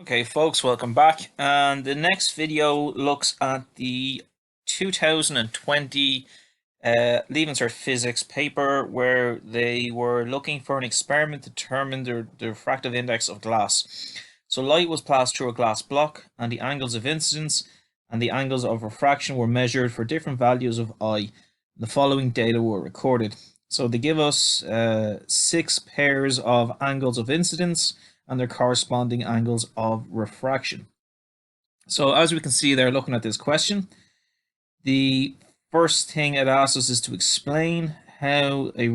Okay, folks, welcome back. And the next video looks at the 2020 Leaving Cert Physics paper where they were looking for an experiment to determine the refractive index of glass. So light was passed through a glass block, and the angles of incidence and the angles of refraction were measured for different values of I. The following data were recorded. So they give us 6 pairs of angles of incidence and their corresponding angles of refraction. So as we can see there, looking at this question, the first thing it asks us is to explain how the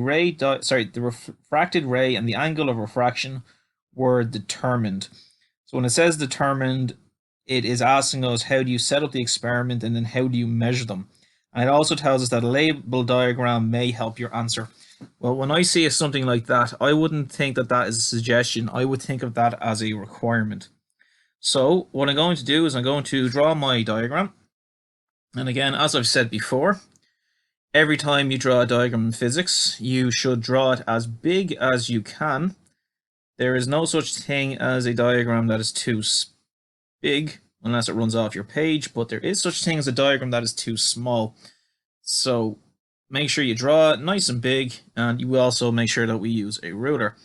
refracted ray and the angle of refraction were determined. So when it says determined, it is asking us how do you set up the experiment and then how do you measure them. And it also tells us that a label diagram may help your answer. Well, when I see something like that, I wouldn't think that that is a suggestion. I would think of that as a requirement. So what I'm going to do is I'm going to draw my diagram. And again, as I've said before, every time you draw a diagram in physics, you should draw it as big as you can. There is no such thing as a diagram that is too big, unless it runs off your page, but there is such thing as a diagram that is too small. So make sure you draw it nice and big, and you will also make sure that we use a ruler.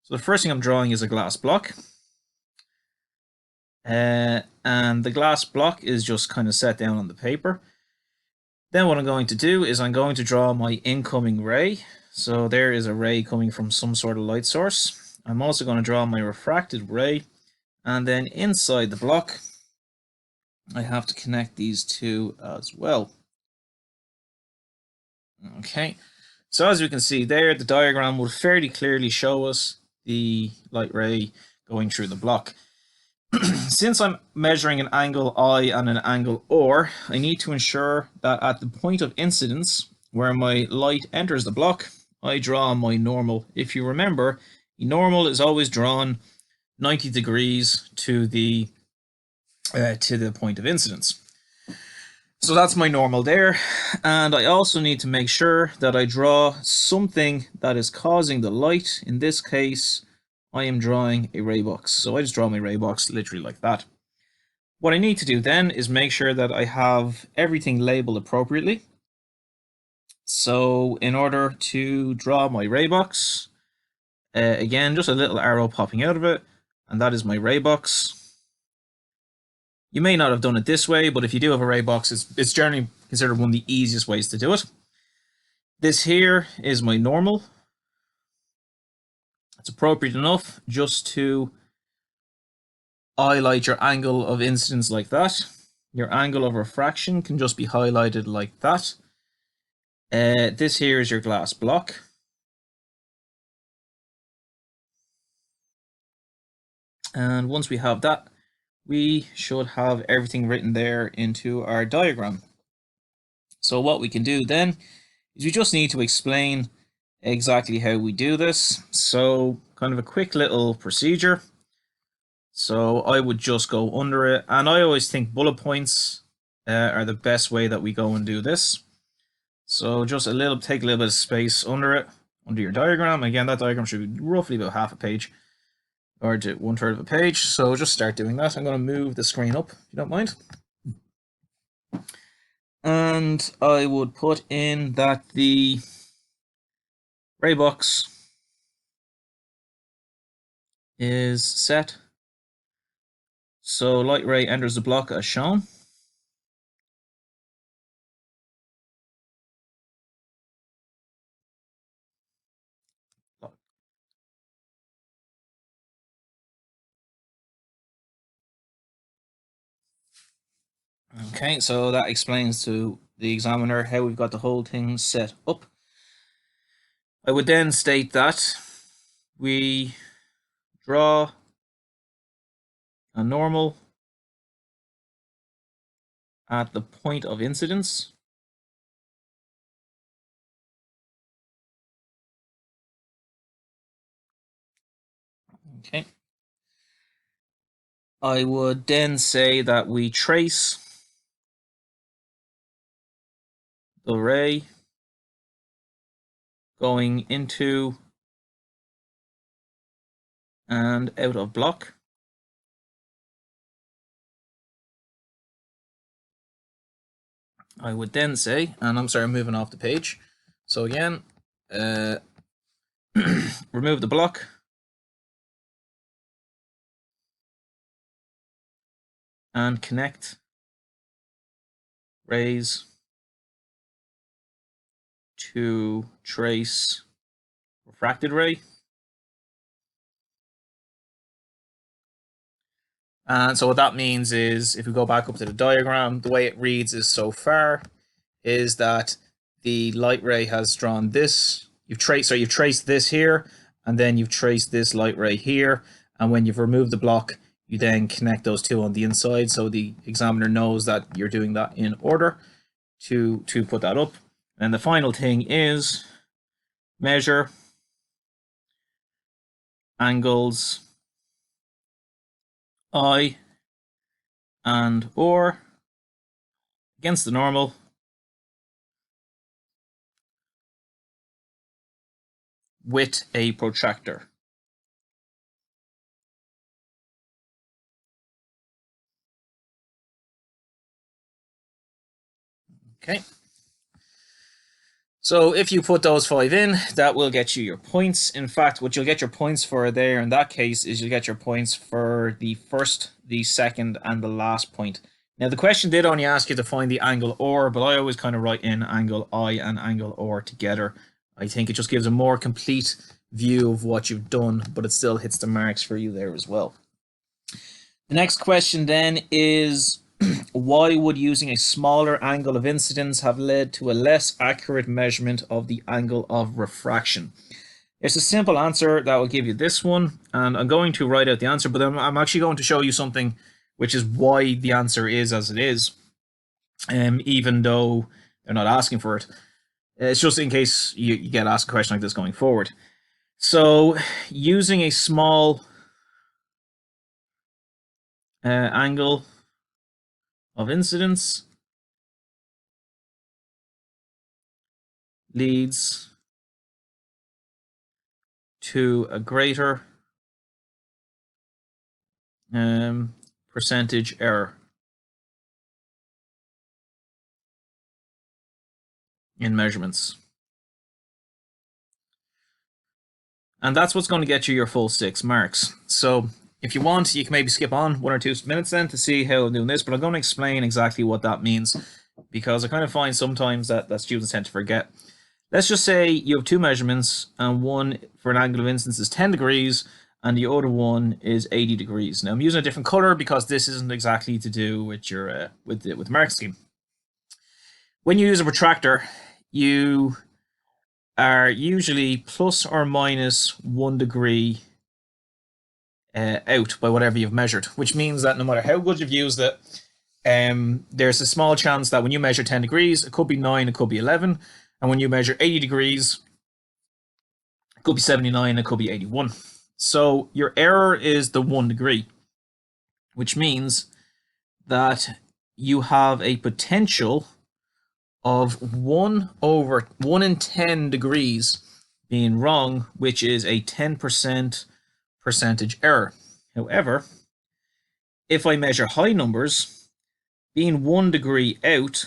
So the first thing I'm drawing is a glass block. And the glass block is just kind of set down on the paper. Then what I'm going to do is I'm going to draw my incoming ray. So there is a ray coming from some sort of light source. I'm also going to draw my refracted ray. And then inside the block, I have to connect these two as well. Okay, so as we can see there, the diagram will fairly clearly show us the light ray going through the block. Since I'm measuring an angle I and an angle OR, I need to ensure that at the point of incidence, where my light enters the block, I draw my normal. If you remember, the normal is always drawn 90 degrees to the point of incidence. So that's my normal there, and I also need to make sure that I draw something that is causing the light. In this case, I am drawing a ray box. So I just draw my ray box literally like that. What I need to do then is make sure that I have everything labeled appropriately. So in order to draw my ray box, again, just a little arrow popping out of it, and that is my ray box. You may not have done it this way, but if you do have a ray box, it's generally considered one of the easiest ways to do it. This here is my normal. It's appropriate enough just to highlight your angle of incidence like that. Your angle of refraction can just be highlighted like that. This here is your glass block. And once we have that, we should have everything written there into our diagram. So what we can do then is we just need to explain exactly how we do this. So kind of a quick little procedure. So I would just go under it, and I always think bullet points are the best way that we go and do this. So just take a little bit of space under it, under your diagram. Again, that diagram should be roughly about half a page, or to 1/3 of a page. So just start doing that. I'm going to move the screen up, if you don't mind. And I would put in that the ray box is set. So light ray enters the block as shown. Okay, so that explains to the examiner how we've got the whole thing set up. I would then state that we draw a normal at the point of incidence. Okay. I would then say that we trace the ray going into and out of block. I would then say, and I'm sorry, I'm moving off the page. So again, remove the block. And connect rays to trace refracted ray. And so what that means is, if we go back up to the diagram, the way it reads is so far is that the light ray has drawn this. You've traced this here, and then you've traced this light ray here. And when you've removed the block, you then connect those two on the inside, so the examiner knows that you're doing that in order to put that up. And the final thing is measure angles I and or against the normal with a protractor. Okay. So if you put those 5 in, that will get you your points. In fact, what you'll get your points for there in that case is you'll get your points for the first, the second, and the last point. Now, the question did only ask you to find the angle or, but I always kind of write in angle I and angle or together. I think it just gives a more complete view of what you've done, but it still hits the marks for you there as well. The next question then is, why would using a smaller angle of incidence have led to a less accurate measurement of the angle of refraction? It's a simple answer that will give you this one, and I'm going to write out the answer, but I'm actually going to show you something which is why the answer is as it is, even though they're not asking for it. It's just in case you get asked a question like this going forward. So using a small angle of incidence leads to a greater percentage error in measurements. And that's what's going to get you your full 6 marks. So if you want, you can maybe skip on 1 or 2 minutes then to see how I'm doing this, but I'm going to explain exactly what that means, because I kind of find sometimes that students tend to forget. Let's just say you have 2 measurements, and one for an angle of incidence is 10 degrees, and the other one is 80 degrees. Now I'm using a different color because this isn't exactly to do with your with the mark scheme. When you use a protractor, you are usually plus or minus 1 degree out by whatever you've measured, which means that no matter how good you've used it, there's a small chance that when you measure 10 degrees, it could be 9, it could be 11, and when you measure 80 degrees, it could be 79, it could be 81. So your error is the 1 degree, which means that you have a potential of 1 over 1 in 10 degrees being wrong, which is a 10% percentage error. However, if I measure high numbers, being 1 degree out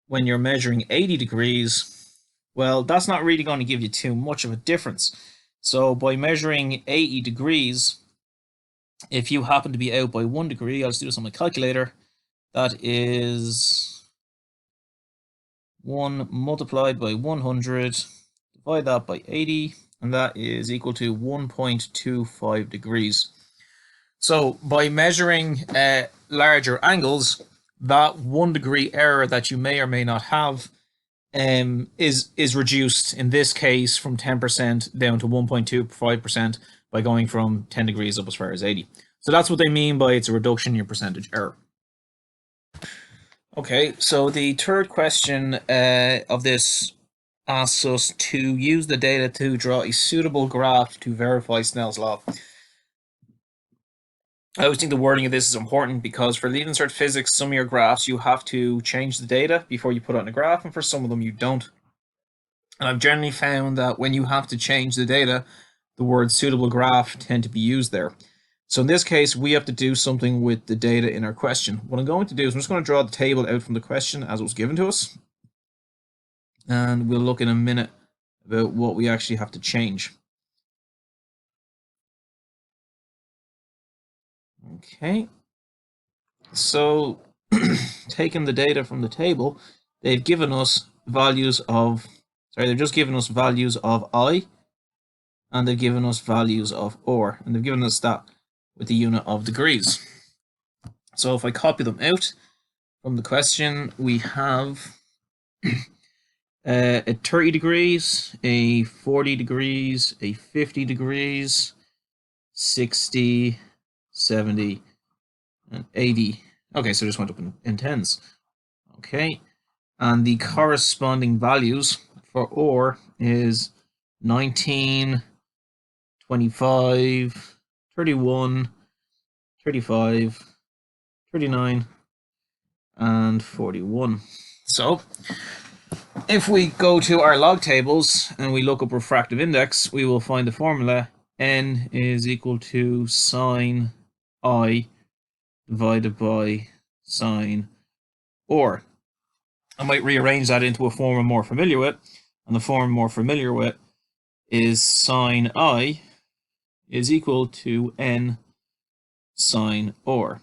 when you're measuring 80 degrees, well, that's not really going to give you too much of a difference. So by measuring 80 degrees, if you happen to be out by 1 degree, I'll just do this on my calculator, that is 1 multiplied by 100, divide that by 80, and that is equal to 1.25 degrees. So by measuring larger angles, that 1 degree error that you may or may not have is reduced, in this case, from 10% down to 1.25% by going from 10 degrees up as far as 80. So that's what they mean by it's a reduction in your percentage error. Okay, so the third question of this asks us to use the data to draw a suitable graph to verify Snell's law. I always think the wording of this is important, because for leaving cert physics, some of your graphs you have to change the data before you put it on a graph, and for some of them you don't. And I've generally found that when you have to change the data, the words suitable graph tend to be used there. So in this case, we have to do something with the data in our question. What I'm going to do is I'm just going to draw the table out from the question as it was given to us. And we'll look in a minute about what we actually have to change. Okay. So taking the data from the table, they've given us values of, they've just given us values of I, and they've given us values of or, and they've given us that with the unit of degrees. So if I copy them out from the question, we have a 30 degrees, a 40 degrees, a 50 degrees, 60, 70, and 80. Okay, so it just went up in tens. Okay, and the corresponding values for or is 19, 25, 31, 35, 39, and 41. So if we go to our log tables and we look up refractive index, we will find the formula n is equal to sine I divided by sine or. I might rearrange that into a form I'm more familiar with, and the form I'm more familiar with is sine I is equal to n sine or.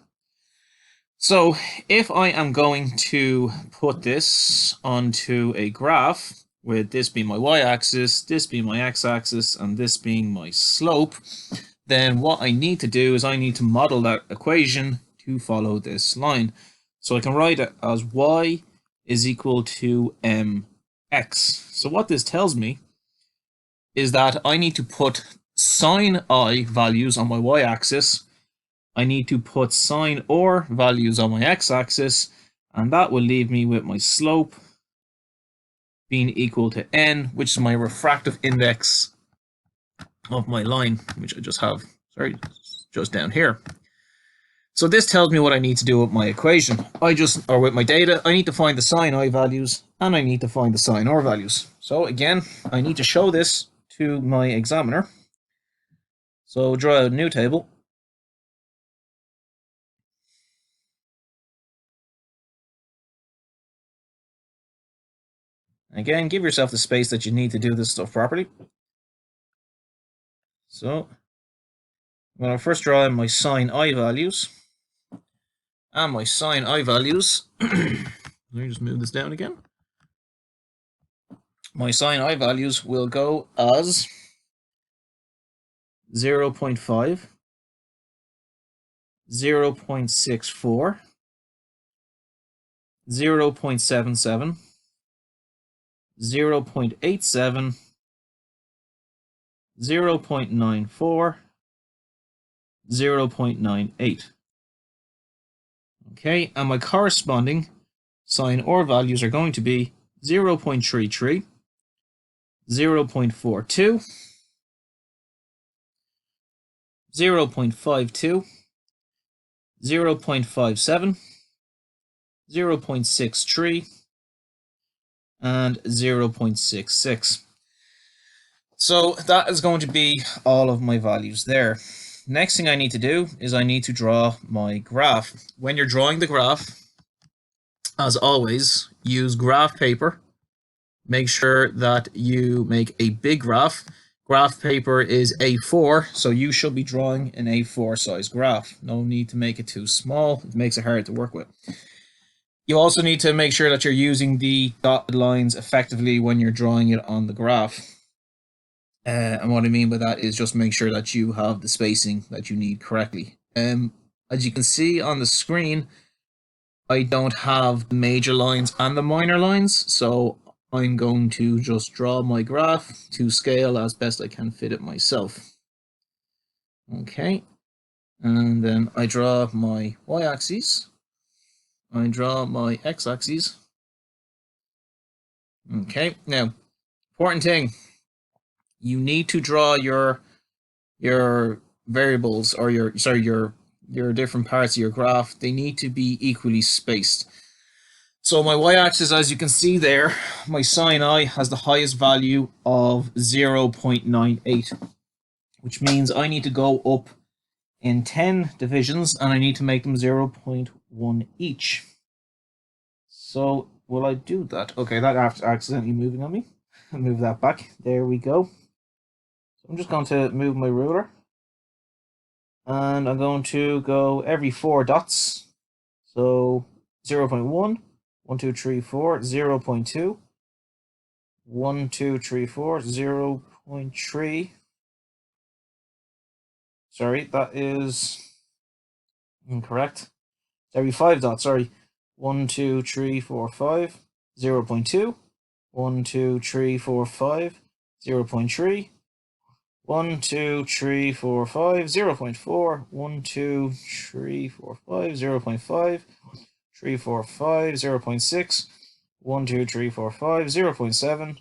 So if I am going to put this onto a graph, with this being my y-axis, this being my x-axis, and this being my slope, then what I need to do is I need to model that equation to follow this line. So I can write it as y is equal to mx. So what this tells me is that I need to put sine I values on my y-axis, I need to put sine or values on my x-axis, and that will leave me with my slope being equal to n, which is my refractive index of my line, which I just have, sorry, just down here. So this tells me what I need to do with my equation. Or with my data, I need to find the sine I values, and I need to find the sine or values. So again, I need to show this to my examiner. So draw a new table. Again, give yourself the space that you need to do this stuff properly. So I'm going to first draw in my sine I values. And my sine I values, let me just move this down again. My sine I values will go as 0.5, 0.64, 0.77, 0.87, 0.94, 0.98. Okay, and my corresponding sine or values are going to be 0.33, 0.42, 0.52, 0.57, 0.63, and 0.66. So that is going to be all of my values there. Next thing I need to do is I need to draw my graph. When you're drawing the graph, as always, use graph paper. Make sure that you make a big graph. Graph paper is A4, so you should be drawing an A4 size graph. No need to make it too small. It makes it hard to work with. You also need to make sure that you're using the dotted lines effectively when you're drawing it on the graph. And what I mean by that is just make sure that you have the spacing that you need correctly. As you can see on the screen, I don't have the major lines and the minor lines, so I'm going to just draw my graph to scale as best I can fit it myself. Okay, and then I draw my y-axis, I draw my x-axis. Okay, now, important thing, you need to draw your variables, or your different parts of your graph. They need to be equally spaced. So my y-axis, as you can see there, my sine I has the highest value of 0.98, which means I need to go up in 10 divisions, and I need to make them 0.1 each. So will I do that? Okay, that after accidentally moving on me. I'll move that back. There we go. So I'm just going to move my ruler, and I'm going to go every 4 dots. So 0.1, 1, 2, 3, 4, 0.2, 1, 2, 3, 4, 0.3. Sorry, that is incorrect. Every 5 dots, sorry. 1, 2, 3, 4, 5, 0.2, 1, 2, 3, 4, 5, 0.3, 1, 2, 3, 4, 5, 0.4, 1, 2, 3, 4, 5, 0.5, 3, 4, 5, 0.6, 1, 2, 3, 4, 5, 0.7,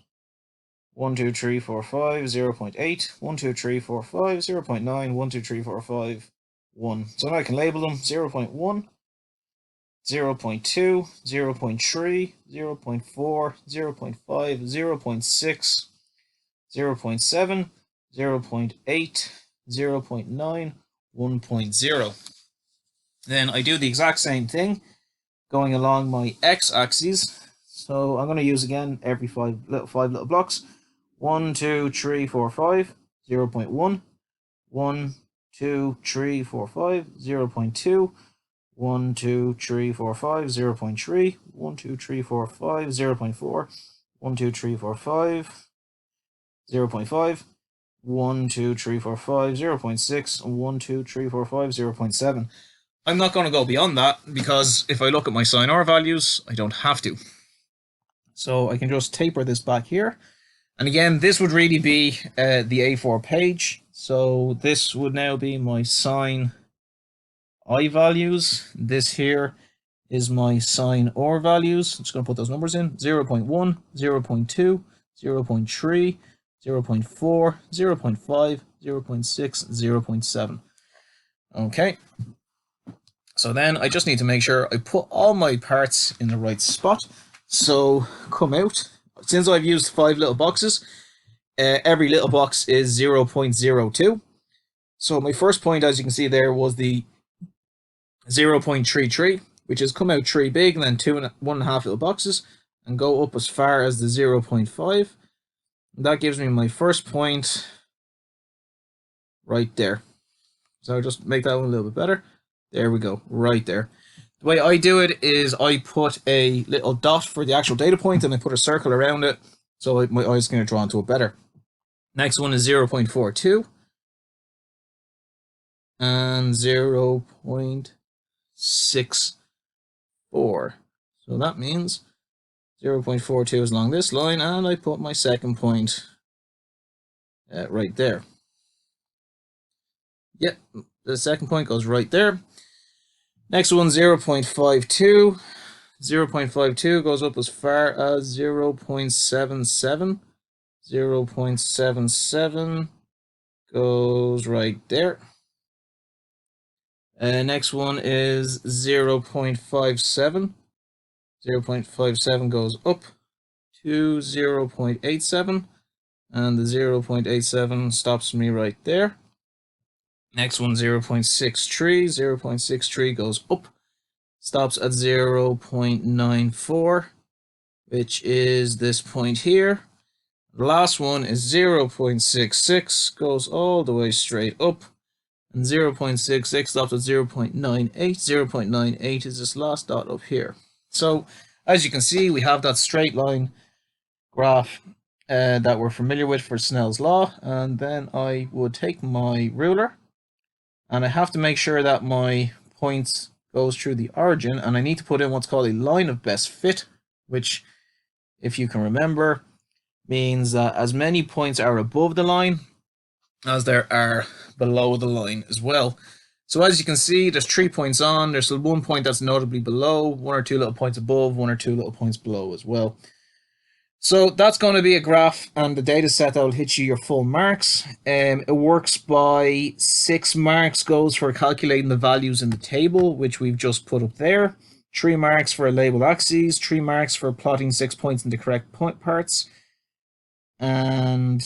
1, 2, 3, 4, 5, 0.8, 1, 2, 3, 4, 5, 0.9, 1, 2, 3, 4, 5, 1. So now I can label them 0.1, 0.2, 0.3, 0.4, 0.5, 0.6, 0.7, 0.8, 0.9, 1.0. Then I do the exact same thing going along my x-axis. So I'm going to use again every 5 little blocks. 1, 2, 3, 4, 5, 0.1, 1, 2, 3, 4, 5, 0.2, 1, 2, 3, 4, 5, 0.3, 1, 2, 3, 4, 5, 0.4, 1, 2, 3, 4, 5, 0.5, 1, 2, 3, 4, 5, 0.6, 1, 2, 3, 4, 5, 0.7. I'm not going to go beyond that because if I look at my sin R values, I don't have to. So I can just taper this back here. And again, this would really be the A4 page. So this would now be my sin I values. This here is my sin R values. I'm just going to put those numbers in. 0.1, 0.2, 0.3, 0.4, 0.5, 0.6, 0.7. Okay. So then I just need to make sure I put all my parts in the right spot. So come out. Since I've used 5 little boxes, every little box is 0.02. So my first point, as you can see there, was the 0.33, which has come out 3 big and then 1.5 little boxes and go up as far as the 0.5. That gives me my first point right there. So I'll just make that one a little bit better. There we go, right there. The way I do it is I put a little dot for the actual data point and I put a circle around it so my eyes can draw into it better. Next one is 0.42 and 0.64. So that means 0.42 is along this line, and I put my second point right there. Yep, the second point goes right there. Next one, 0.52. 0.52 goes up as far as 0.77. 0.77 goes right there. Next one is 0.57. 0.57 goes up to 0.87, and the 0.87 stops me right there. Next one, 0.63. 0.63 goes up, stops at 0.94, which is this point here. The last one is 0.66, goes all the way straight up, and 0.66 stops at 0.98. 0.98 is this last dot up here. So, as you can see, we have that straight line graph that we're familiar with for Snell's law, and then I would take my ruler, and I have to make sure that my point goes through the origin, and I need to put in what's called a line of best fit, which, if you can remember, means that as many points are above the line as there are below the line as well. So as you can see, there's 3 points on, there's 1 point that's notably below, 1 or 2 little points above, 1 or 2 little points below as well. So that's going to be a graph and the data set that will hit you your full marks. It works by 6 marks goes for calculating the values in the table, which we've just put up there. 3 marks for label axes, 3 marks for plotting 6 points into correct point parts. And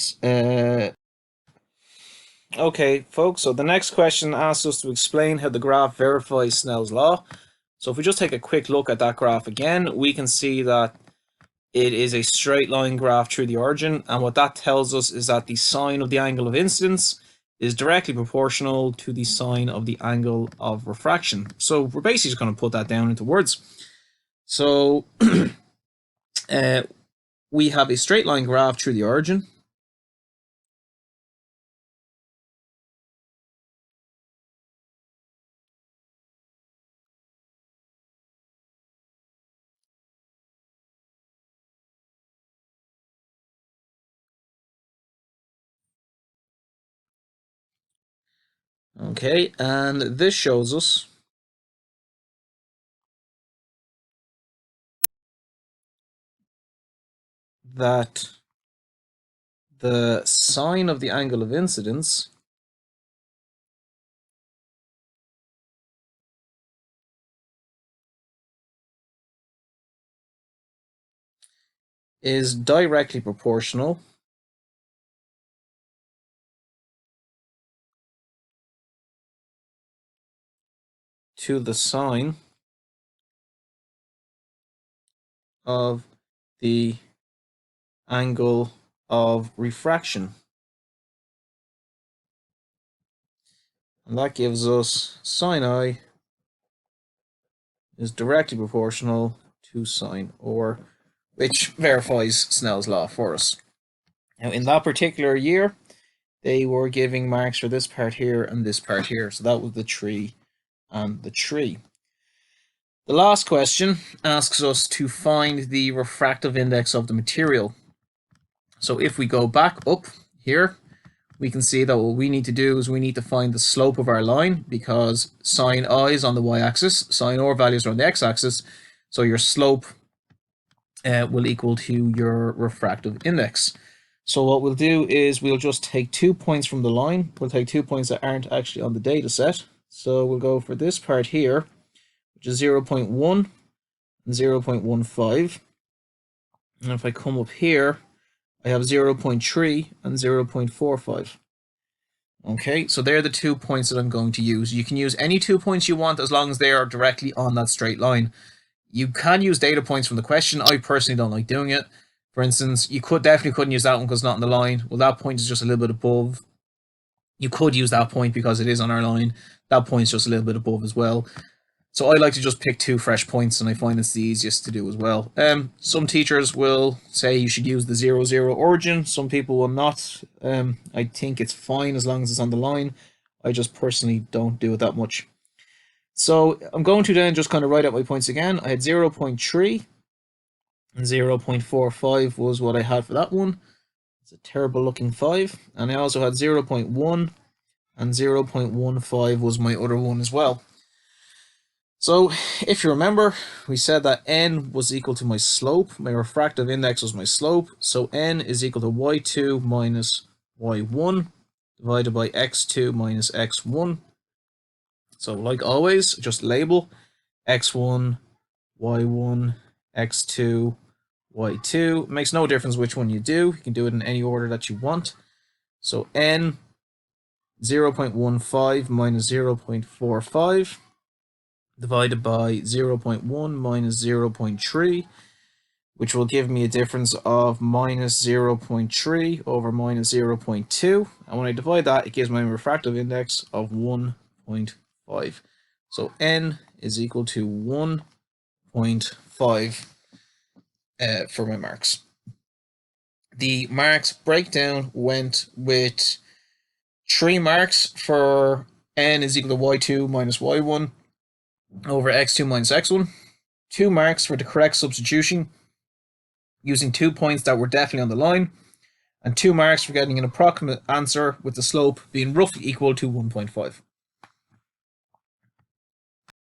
Okay, folks, so the next question asks us to explain how the graph verifies Snell's law. So if we just take a quick look at that graph again, we can see that it is a straight line graph through the origin, and what that tells us is that the sine of the angle of incidence is directly proportional to the sine of the angle of refraction. So we're basically just going to put that down into words. So we have a straight line graph through the origin. Okay, and this shows us that the sine of the angle of incidence is directly proportional to the sine of the angle of refraction. And that gives us sine I is directly proportional to sine or, which verifies Snell's law for us. Now, in that particular year, they were giving marks for this part here and this part here. So that was the tree and the tree. The last question asks us to find the refractive index of the material. So if we go back up here, we can see that what we need to do is we need to find the slope of our line, because sine I is on the y-axis, sine R values are on the x-axis, so your slope will equal to your refractive index. So what we'll do is we'll just take 2 points from the line. We'll take 2 points that aren't actually on the data set. So we'll go for this part here, which is 0.1 and 0.15. And if I come up here, I have 0.3 and 0.45. Okay, so they're the 2 points that I'm going to use. You can use any 2 points you want as long as they are directly on that straight line. You can use data points from the question. I personally don't like doing it. For instance, you definitely couldn't use that one because it's not on the line. Well, that point is just a little bit above. You could use that point because it is on our line. That point's just a little bit above as well. So I like to just pick 2 fresh points, and I find it's the easiest to do as well. Some teachers will say you should use the 0, 0 origin. Some people will not. I think it's fine as long as it's on the line. I just personally don't do it that much. So I'm going to then just kind of write out my points again. I had 0.3 and 0.45 was what I had for that one. It's a terrible looking 5. And I also had 0.1 and 0.15 was my other one as well. So if you remember, we said that n was equal to my slope. My refractive index was my slope. So n is equal to y2 minus y1 divided by x2 minus x1. So like always, just label x1, y1, x2, y2. It makes no difference which one you do. You can do it in any order that you want. So n 0.15 minus 0.45 divided by 0.1 minus 0.3, which will give me a difference of minus 0.3 over minus 0.2. And when I divide that, it gives my refractive index of 1.5. So n is equal to 1.5 for my marks. The marks breakdown went with 3 marks for n is equal to y2 minus y1 over x2 minus x1. 2 marks for the correct substitution using 2 points that were definitely on the line, and 2 marks for getting an approximate answer with the slope being roughly equal to 1.5.